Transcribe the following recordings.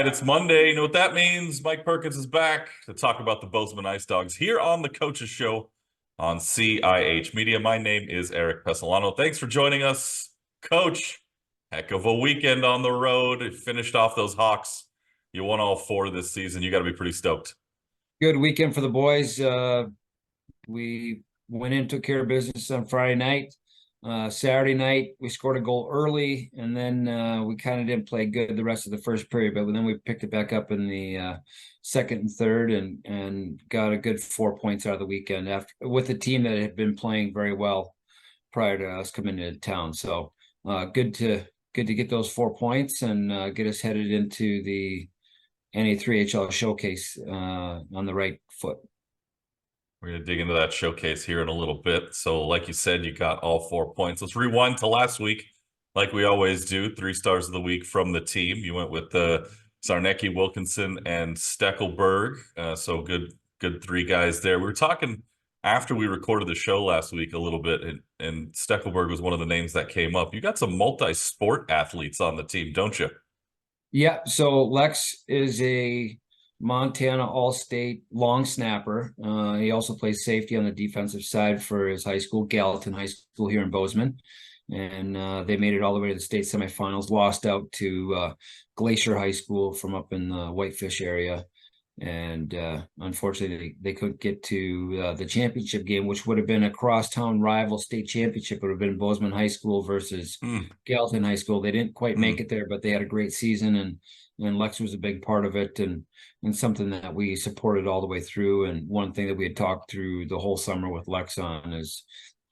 right, it's Monday. You know what that means? Mike Perkins is back to talk about the Bozeman Icedogs here on the Coaches Show on CIH Media. My name is Eric Pesolano. Thanks for joining us, Coach. Heck of a weekend on the road. You finished off those Hawks. You won all four this season. You got to be pretty stoked. Good weekend for the boys. We went in, took care of business on Friday night. Saturday night, we scored a goal early, and then we kind of didn't play good the rest of the first period, but then we picked it back up in the second and third and got a good 4 points out of the weekend after with a team that had been playing very well prior to us coming into town. So good to get those 4 points and get us headed into the NA3HL Showcase on the right foot. We're going to dig into that showcase here in a little bit. So like you said, you got all 4 points. Let's rewind to last week, like we always do. 3 stars of the week from the team. You went with Zarnecki, Wilkinson, and Steckelberg. So good 3 guys there. We were talking after we recorded the show last week a little bit, and Steckelberg was one of the names that came up. You got some multi-sport athletes on the team, don't you? Yeah, so Lex is a Montana All-State long snapper. He also plays safety on the defensive side for his high school, Gallatin High School here in Bozeman. And they made it all the way to the state semifinals, lost out to Glacier High School from up in the Whitefish area. And unfortunately, they couldn't get to the championship game, which would have been a crosstown rival state championship. It would have been Bozeman High School versus Gallatin High School. They didn't quite make it there, but they had a great season, and Lex was a big part of it, and something that we supported all the way through. And one thing that we had talked through the whole summer with Lex on is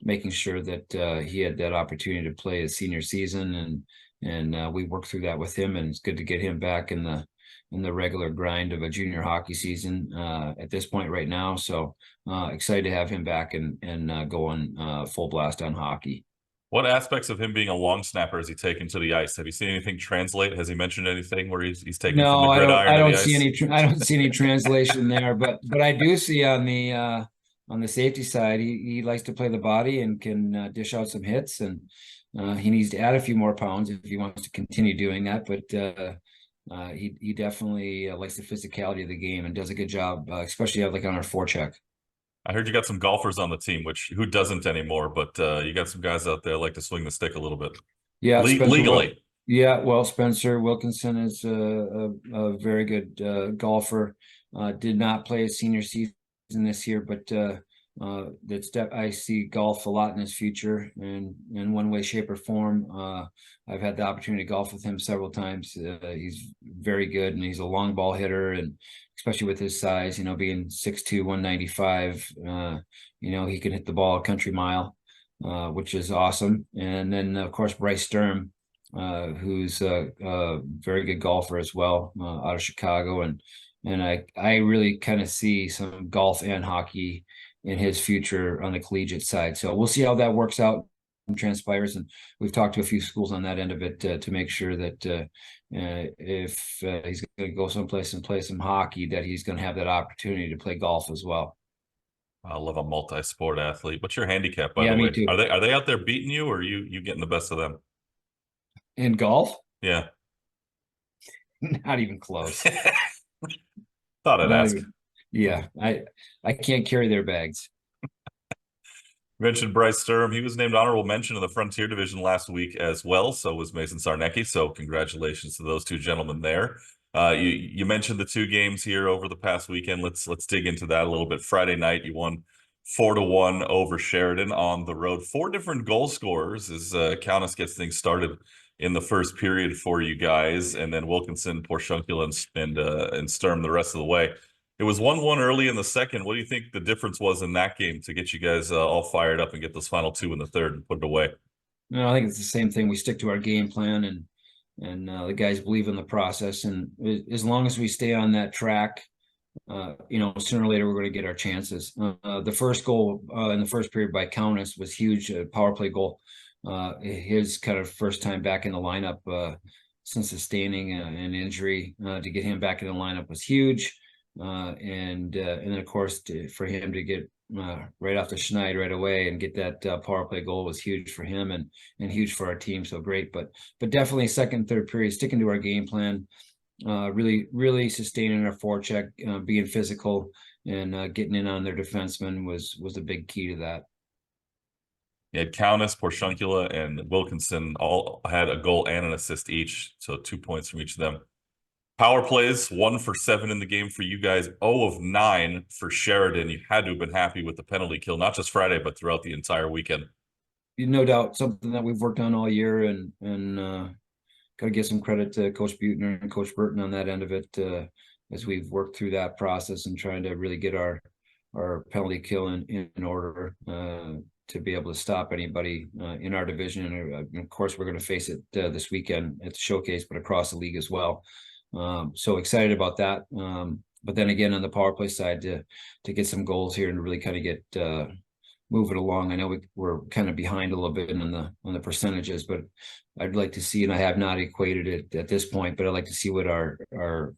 making sure that he had that opportunity to play his senior season, and we worked through that with him, and it's good to get him back in the regular grind of a junior hockey season at this point right now. So excited to have him back and going full blast on hockey. What aspects of him being a long snapper has he taken to the ice? Have you seen anything translate? Has he mentioned anything where he's taken from the gridiron I to don't the see ice? I don't see any translation there, but I do see on the safety side, he likes to play the body and can dish out some hits, and he needs to add a few more pounds if he wants to continue doing that. But he definitely likes the physicality of the game and does a good job, especially like on our forecheck. I heard you got some golfers on the team, which who doesn't anymore, but you got some guys out there like to swing the stick a little bit. Yeah, Legally. Spencer Wilkinson is a very good golfer. Did not play his senior season this year, but I see golf a lot in his future, and in one way, shape, or form. I've had the opportunity to golf with him several times. He's very good, and he's a long ball hitter, and especially with his size, being 6'2", 195, he can hit the ball a country mile, which is awesome. And then, of course, Bryce Sturm, who's a very good golfer as well, out of Chicago. And I really kind of see some golf and hockey in his future on the collegiate side. So we'll see how that works out and transpires. And we've talked to a few schools on that end of it to make sure that if he's going to go someplace and play some hockey, that he's going to have that opportunity to play golf as well. I love a multi-sport athlete. What's your handicap, by the way? Me too. Are they out there beating you, or are you getting the best of them? In golf? Yeah. Not even close. Thought I'd ask. Yeah, I can't carry their bags. You mentioned Bryce Sturm. He was named honorable mention in the Frontier Division last week as well. So was Mason Zarnecki. So congratulations to those 2 gentlemen there. You mentioned the 2 games here over the past weekend. Let's dig into that a little bit. Friday night, you won 4-1 over Sheridan on the road. 4 different goal scorers as Kaunas gets things started in the first period for you guys, and then Wilkinson, Porschunkula, and Sturm the rest of the way. It was 1-1 early in the second. What do you think the difference was in that game to get you guys all fired up and get those final 2 in the third and put it away? No, I think it's the same thing. We stick to our game plan, and the guys believe in the process. And as long as we stay on that track, sooner or later we're going to get our chances. The first goal in the first period by Kaunas was huge, a power play goal. His kind of first time back in the lineup since sustaining an injury. To get him back in the lineup was huge. And then of course for him to get right off the schneid right away and get that power play goal was huge for him and huge for our team. So great, but definitely second, third period, sticking to our game plan. really sustaining our forecheck, being physical, and getting in on their defensemen was a big key to that. You had Countess, Porschunkula, and Wilkinson all had a goal and an assist each, so 2 points from each of them. Power plays, 1 for 7 in the game for you guys, 0 of 9 for Sheridan. You had to have been happy with the penalty kill, not just Friday, but throughout the entire weekend. No doubt, something that we've worked on all year, and got to give some credit to Coach Buechner and Coach Burton on that end of it, as we've worked through that process and trying to really get our penalty kill in order, to be able to stop anybody in our division. And of course, we're going to face it this weekend at the Showcase, but across the league as well. So excited about that. But then again, on the power play side, to get some goals here and really kind of get moving along. I know we're kind of behind a little bit on the percentages, but I'd like to see, and I have not equated it at this point, but I'd like to see what our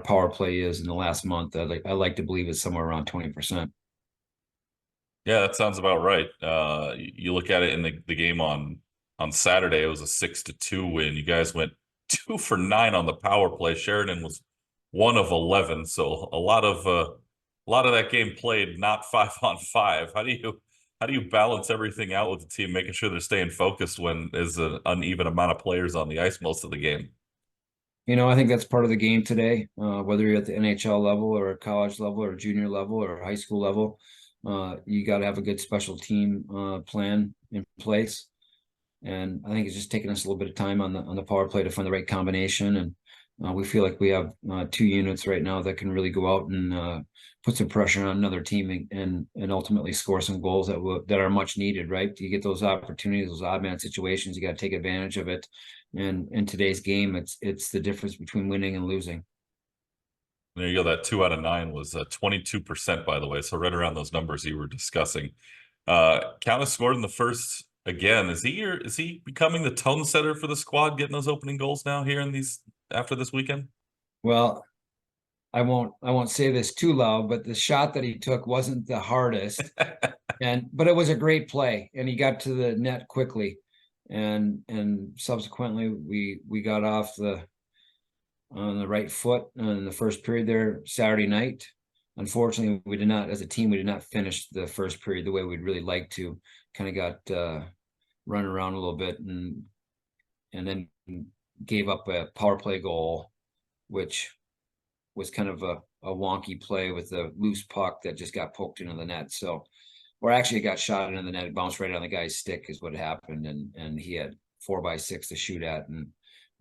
power play is in the last month. I like to believe it's somewhere around 20%. Yeah, that sounds about right. You look at it in the game on Saturday, it was a 6-2 win. You guys went 2 for 9 on the power play. Sheridan was 1 of 11, so a lot of that game played not 5-on-5. How do you balance everything out with the team, making sure they're staying focused when there's an uneven amount of players on the ice most of the game? I think that's part of the game today. Whether you're at the NHL level or a college level or junior level or high school level, you got to have a good special team plan in place. And I think it's just taking us a little bit of time on the power play to find the right combination. And we feel like we have 2 units right now that can really go out and put some pressure on another team and ultimately score some goals that are much needed. Right? You get those opportunities, those odd man situations. You got to take advantage of it. And in today's game, it's the difference between winning and losing. There you go. That 2 out of 9 was 22%, by the way. So right around those numbers you were discussing. Countess scored in the first again. Is he becoming the tone setter for the squad, getting those opening goals now here after this weekend? Well, I won't say this too loud, but the shot that he took wasn't the hardest, but it was a great play, and he got to the net quickly, and subsequently we got off on the right foot in the first period there Saturday night. Unfortunately, we did not, as a team, we did not finish the first period the way we'd really like to. Kind of got run around a little bit, and then gave up a power play goal, which was kind of a wonky play with a loose puck that just got poked into the net. So, or actually it got shot into the net, it bounced right on the guy's stick is what happened. And he had 4x6 to shoot at. And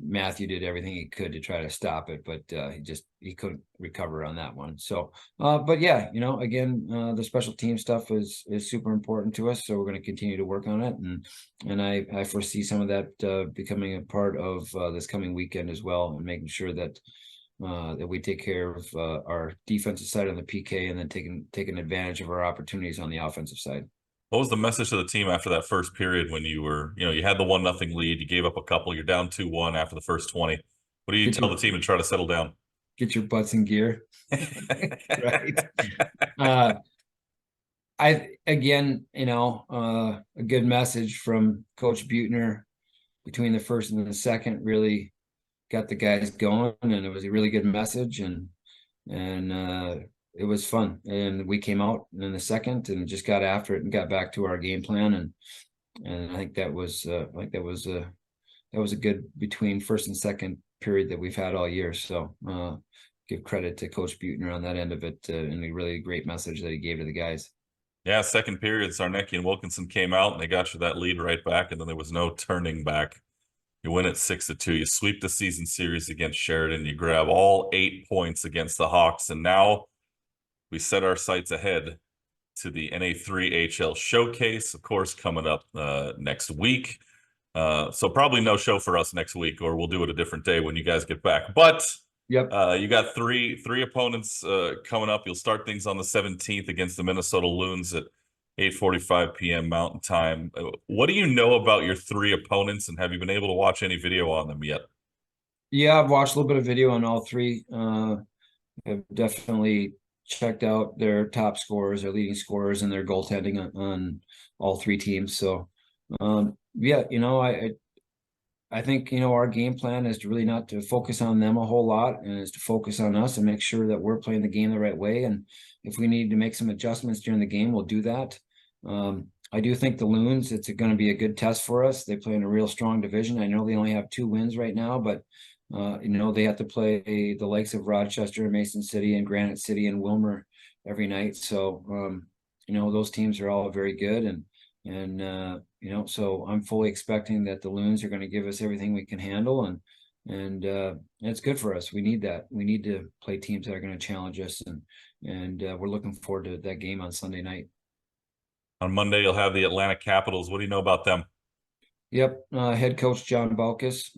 Matthew did everything he could to try to stop it, but he couldn't recover on that one. So, but yeah, again, the special team stuff is super important to us. So we're going to continue to work on it, and I foresee some of that becoming a part of this coming weekend as well, and making sure that we take care of our defensive side on the PK, and then taking advantage of our opportunities on the offensive side. What was the message to the team after that first period when you had the 1-0 lead, you gave up a couple, you're down 2-1 after the first 20? What do you tell the team to try to settle down? Get your butts in gear. Right. Again, a good message from Coach Buechner between the first and the second really got the guys going, and it was a really good message, and it was fun. And we came out in the second and just got after it and got back to our game plan, and I think that was a good between first and second period that we've had all year. So give credit to Coach Buechner on that end of it, and a really great message that he gave to the guys. Yeah, second period, Sarnecki and Wilkinson came out and they got you that lead right back, and then there was no turning back. You win it 6-2. You sweep the season series against Sheridan. You grab all 8 points against the Hawks, and now we set our sights ahead to the NA3HL Showcase, of course, coming up next week. So probably no show for us next week, or we'll do it a different day when you guys get back. But yep, you got three opponents coming up. You'll start things on the 17th against the Minnesota Loons at 8:45 p.m. Mountain Time. What do you know about your 3 opponents, and have you been able to watch any video on them yet? Yeah, I've watched a little bit of video on all 3. I've definitely checked out their top scorers, their leading scorers, and their goaltending on all 3 teams. So, yeah, I think, our game plan is to really not to focus on them a whole lot, and is to focus on us and make sure that we're playing the game the right way. And if we need to make some adjustments during the game, we'll do that. I do think the Loons, it's going to be a good test for us. They play in a real strong division. I know they only have 2 wins right now, but they have to play the likes of Rochester, Mason City, and Granite City and Wilmer every night. So, those teams are all very good, and so I'm fully expecting that the Loons are going to give us everything we can handle, and it's good for us. We need that. We need to play teams that are going to challenge us, and we're looking forward to that game on Sunday night. On Monday, you'll have the Atlanta Capitals. What do you know about them? Yep, head coach John Balkus,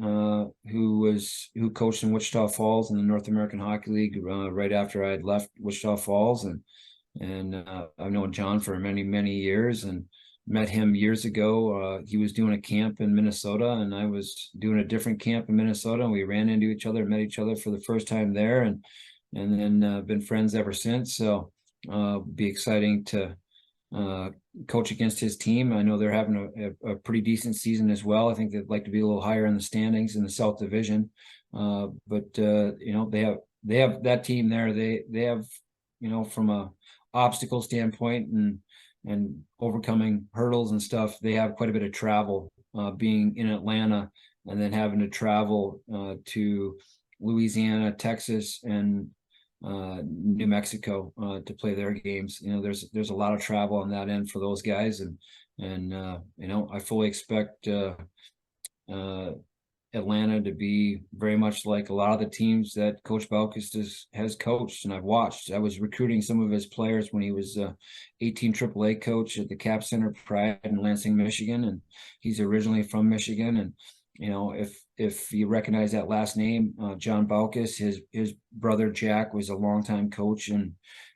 who coached in Wichita Falls in the North American Hockey League right after I had left Wichita Falls, and I've known John for many, many years and met him years ago. He was doing a camp in Minnesota, and I was doing a different camp in Minnesota, and we ran into each other, met each other for the first time there, and then been friends ever since. So be exciting to coach against his team. I know they're having a pretty decent season as well. I think they'd like to be a little higher in the standings in the South Division. But they have that team there. They have, from a obstacle standpoint and overcoming hurdles and stuff, they have quite a bit of travel, being in Atlanta and then having to travel to Louisiana, Texas, and New Mexico to play their games. There's a lot of travel on that end for those guys, and I fully expect Atlanta to be very much like a lot of the teams that Coach Balkus has coached and I've watched. I was recruiting some of his players when he was 18 AAA coach at the Cap Center Pride in Lansing, Michigan, and he's originally from Michigan. And if you recognize that last name, John Balkus, his brother Jack was a longtime coach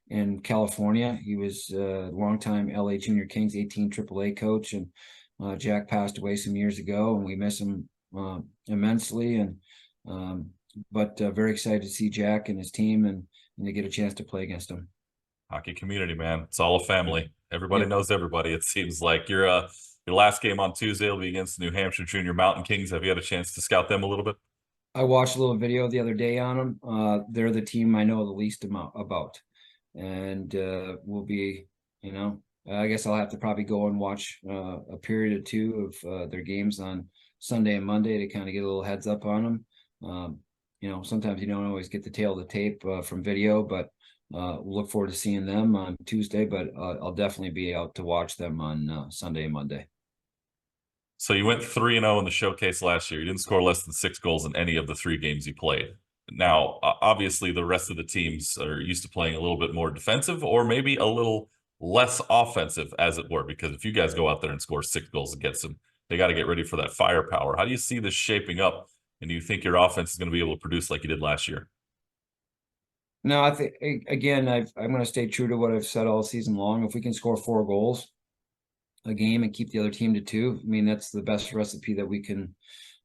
in California. He was a longtime LA Junior Kings 18 AAA coach, and Jack passed away some years ago, and we miss him immensely. But very excited to see Jack and his team and to get a chance to play against him. Hockey community, man. It's all a family. Everybody Yep. knows everybody. It seems like your last game on Tuesday will be against the New Hampshire Junior Mountain Kings. Have you had a chance to scout them a little bit? I watched a little video the other day on them. They're the team I know the least amount about, and will be, I guess I'll have to probably go and watch a period or two of their games on Sunday and Monday to kind of get a little heads up on them. Sometimes you don't always get the tail of the tape from video, but we'll look forward to seeing them on Tuesday. But I'll definitely be out to watch them on Sunday and Monday. So you went 3-0 in the showcase last year. You didn't score less than 6 goals in any of the 3 games you played. Now, obviously, the rest of the teams are used to playing a little bit more defensive or maybe a little less offensive, as it were, because if you guys go out there and score 6 goals against them, they got to get ready for that firepower. How do you see this shaping up? And do you think your offense is going to be able to produce like you did last year? No, I think, again, I'm going to stay true to what I've said all season long. If we can score 4 goals a game and keep the other team to 2, I mean, that's the best recipe that we can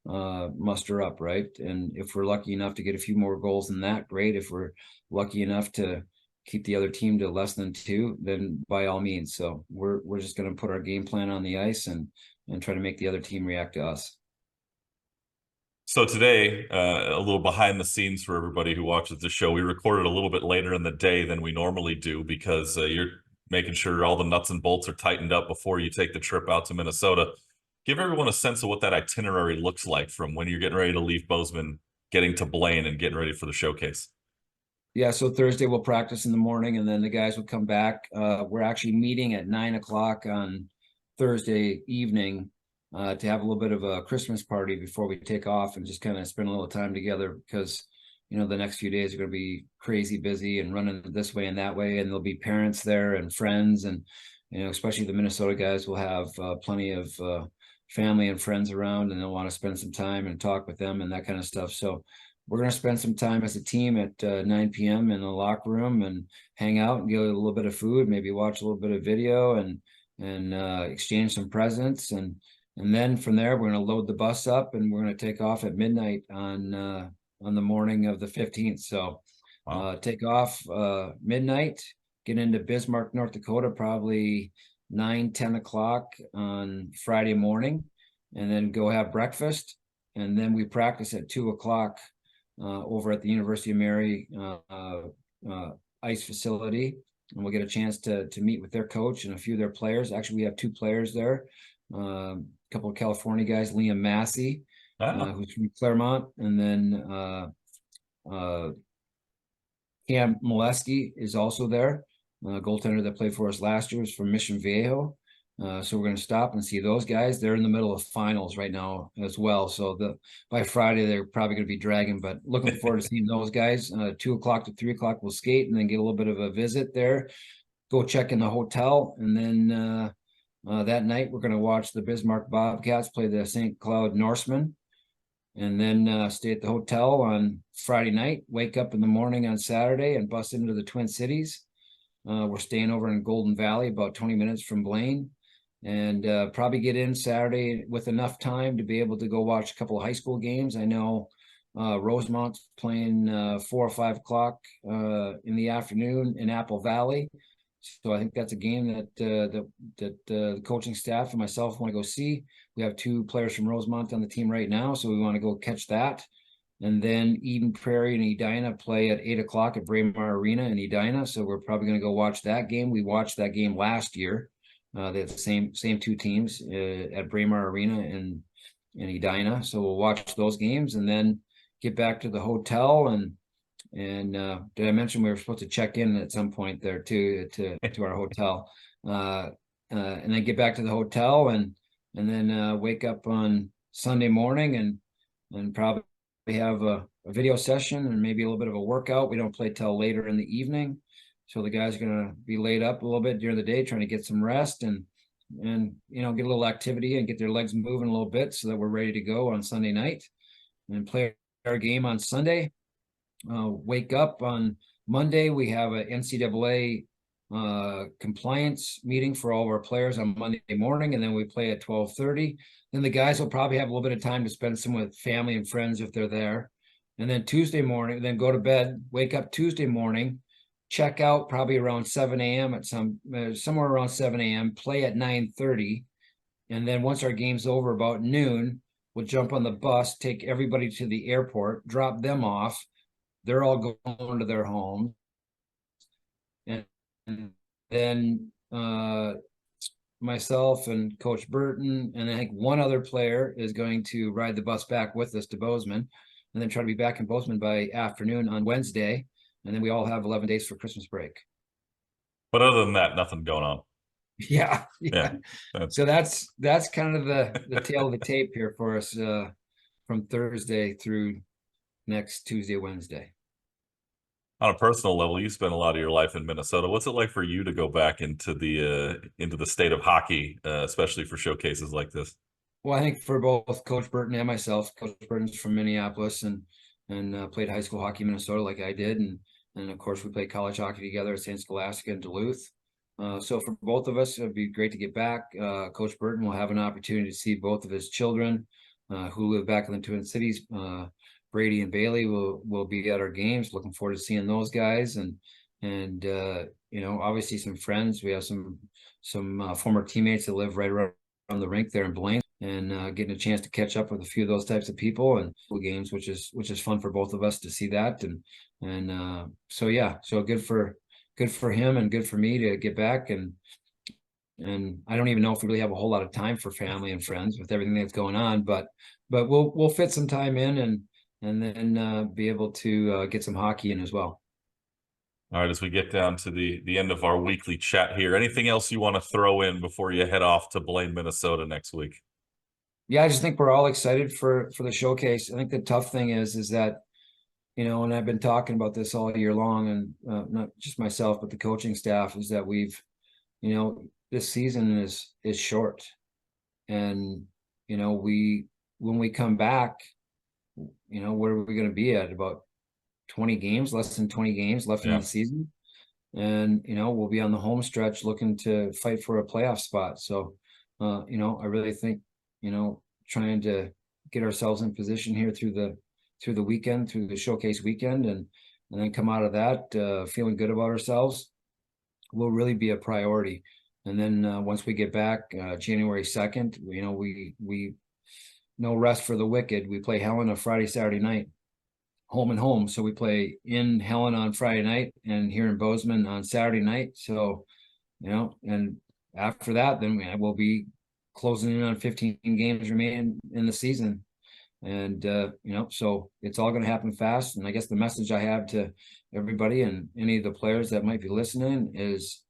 muster up, right? And if we're lucky enough to get a few more goals than that, great. If we're lucky enough to keep the other team to less than 2, then by all means. So we're just going to put our game plan on the ice and try to make the other team react to us. So today, a little behind the scenes for everybody who watches the show, we recorded a little bit later in the day than we normally do because you're making sure all the nuts and bolts are tightened up before you take the trip out to Minnesota. Give everyone a sense of what that itinerary looks like from when you're getting ready to leave Bozeman, getting to Blaine, and getting ready for the showcase. Yeah, so Thursday we'll practice in the morning, and then the guys will come back. We're actually meeting at 9 o'clock on Thursday evening to have a little bit of a Christmas party before we take off and just kind of spend a little time together because, the next few days are going to be crazy busy and running this way and that way. And there'll be parents there and friends. And, especially the Minnesota guys will have plenty of family and friends around, and they'll want to spend some time and talk with them and that kind of stuff. So we're going to spend some time as a team at 9 p.m. in the locker room and hang out and get a little bit of food, maybe watch a little bit of video and exchange some presents. And then from there, we're going to load the bus up and we're going to take off at midnight on the morning of the 15th. So take off midnight, get into Bismarck, North Dakota, probably 9, 10 o'clock on Friday morning, and then go have breakfast and then we practice at 2 o'clock over at the University of Mary ice facility, and we'll get a chance to meet with their coach and a few of their players. Actually, we have 2 players there, a couple of California guys, Liam Massey, who's from Claremont, and then Cam Molesky is also there, goaltender that played for us last year, is from Mission Viejo. So we're going to stop and see those guys. They're in the middle of finals right now as well. So by Friday, they're probably going to be dragging, but looking forward to seeing those guys. 2 o'clock to 3 o'clock, we'll skate and then get a little bit of a visit there, go check in the hotel. And then that night, we're going to watch the Bismarck Bobcats play the St. Cloud Norsemen, and then stay at the hotel on Friday night, wake up in the morning on Saturday and bust into the Twin Cities. We're staying over in Golden Valley, about 20 minutes from Blaine, and probably get in Saturday with enough time to be able to go watch a couple of high school games. I know Rosemont's playing 4 or 5 o'clock in the afternoon in Apple Valley. So I think that's a game that the coaching staff and myself want to go see. We have 2 players from Rosemont on the team right now, so we want to go catch that. And then Eden Prairie and Edina play at 8 o'clock at Braemar Arena in Edina. So we're probably going to go watch that game. We watched that game last year. They have the same 2 teams at Braemar Arena in Edina. So we'll watch those games and then get back to the hotel. And did I mention we were supposed to check in at some point there too to our hotel, and then get back to the hotel and then wake up on Sunday morning and probably have a video session and maybe a little bit of a workout. We don't play till later in the evening, so the guys are going to be laid up a little bit during the day, trying to get some rest and get a little activity and get their legs moving a little bit so that we're ready to go on Sunday night and play our game on Sunday. Wake up on Monday. We have a NCAA compliance meeting for all of our players on Monday morning, and then we play at 12:30. Then the guys will probably have a little bit of time to spend some with family and friends if they're there. And then Tuesday morning, then go to bed, wake up Tuesday morning, check out probably around 7 a.m. at somewhere around 7 a.m., play at 9:30. And then once our game's over about noon, we'll jump on the bus, take everybody to the airport, drop them off. They're all going to their home. And then myself and Coach Burton, and I think one other player is going to ride the bus back with us to Bozeman, and then try to be back in Bozeman by afternoon on Wednesday. And then we all have 11 days for Christmas break. But other than that, nothing going on. Yeah. So that's kind of the tail of the tape here for us from Thursday through next Tuesday, Wednesday. On a personal level, you spent a lot of your life in Minnesota. What's it like for you to go back into the state of hockey, especially for showcases like this? Well, I think for both Coach Burton and myself, Coach Burton's from Minneapolis and played high school hockey in Minnesota like I did, and of course we played college hockey together at St. Scholastica in Duluth. So for both of us, it'd be great to get back. Coach Burton will have an opportunity to see both of his children who live back in the Twin Cities. Brady and Bailey will be at our games. Looking forward to seeing those guys and obviously some friends. We have some former teammates that live right around the rink there in Blaine, and getting a chance to catch up with a few of those types of people and games, which is fun for both of us to see that. So good for him and good for me to get back. And I don't even know if we really have a whole lot of time for family and friends with everything that's going on, but we'll fit some time in and then be able to get some hockey in as well. All right, as we get down to the end of our weekly chat here, anything else you want to throw in before you head off to Blaine, Minnesota next week? Yeah, I just think we're all excited for the showcase. I think the tough thing is that, and I've been talking about this all year long, and not just myself, but the coaching staff, is that we've, this season is short. And, when we come back, where are we going to be at? About 20 games, less than 20 games left in the season. And, we'll be on the home stretch looking to fight for a playoff spot. So, I really think, trying to get ourselves in position here through the weekend, through the showcase weekend, and then come out of that feeling good about ourselves will really be a priority. And then once we get back January 2nd, we no rest for the wicked. We play Helena Friday, Saturday night, home and home. So we play in Helena on Friday night and here in Bozeman on Saturday night. So, and after that, then we'll be closing in on 15 games remaining in the season. And, so it's all going to happen fast. And I guess the message I have to everybody and any of the players that might be listening is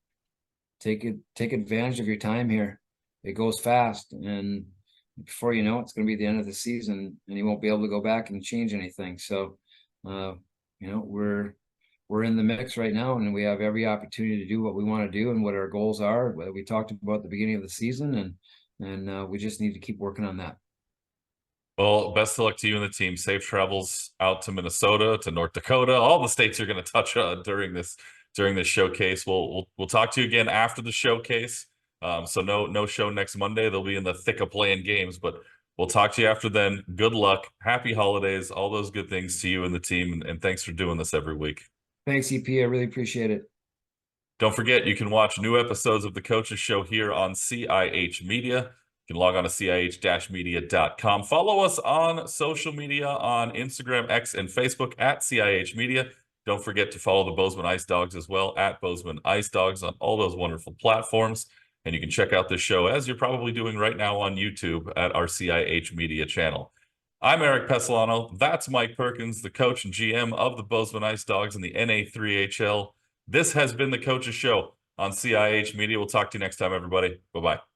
take advantage of your time here. It goes fast. And before you know it, it's going to be the end of the season and you won't be able to go back and change anything. So, we're in the mix right now and we have every opportunity to do what we want to do and what our goals are, what we talked about at the beginning of the season. And we just need to keep working on that. Well, best of luck to you and the team. Safe travels out to Minnesota, to North Dakota, all the states you're going to touch during this showcase. We'll talk to you again after the showcase. So no show next Monday. They'll be in the thick of playing games, but we'll talk to you after then. Good luck, happy holidays, all those good things to you and the team, and thanks for doing this every week. Thanks, EP. I really appreciate it. Don't forget, you can watch new episodes of The Coaches Show here on CIH Media. You can log on to CIH-media.com. Follow us on social media on Instagram, X, and Facebook at CIH Media. Don't forget to follow the Bozeman Icedogs as well at Bozeman Icedogs on all those wonderful platforms. And you can check out this show, as you're probably doing right now on YouTube, at our CIH Media channel. I'm Eric Pesolano. That's Mike Perkins, the coach and GM of the Bozeman Icedogs in the NA3HL. This has been The Coaches Show on CIH Media. We'll talk to you next time, everybody. Bye-bye.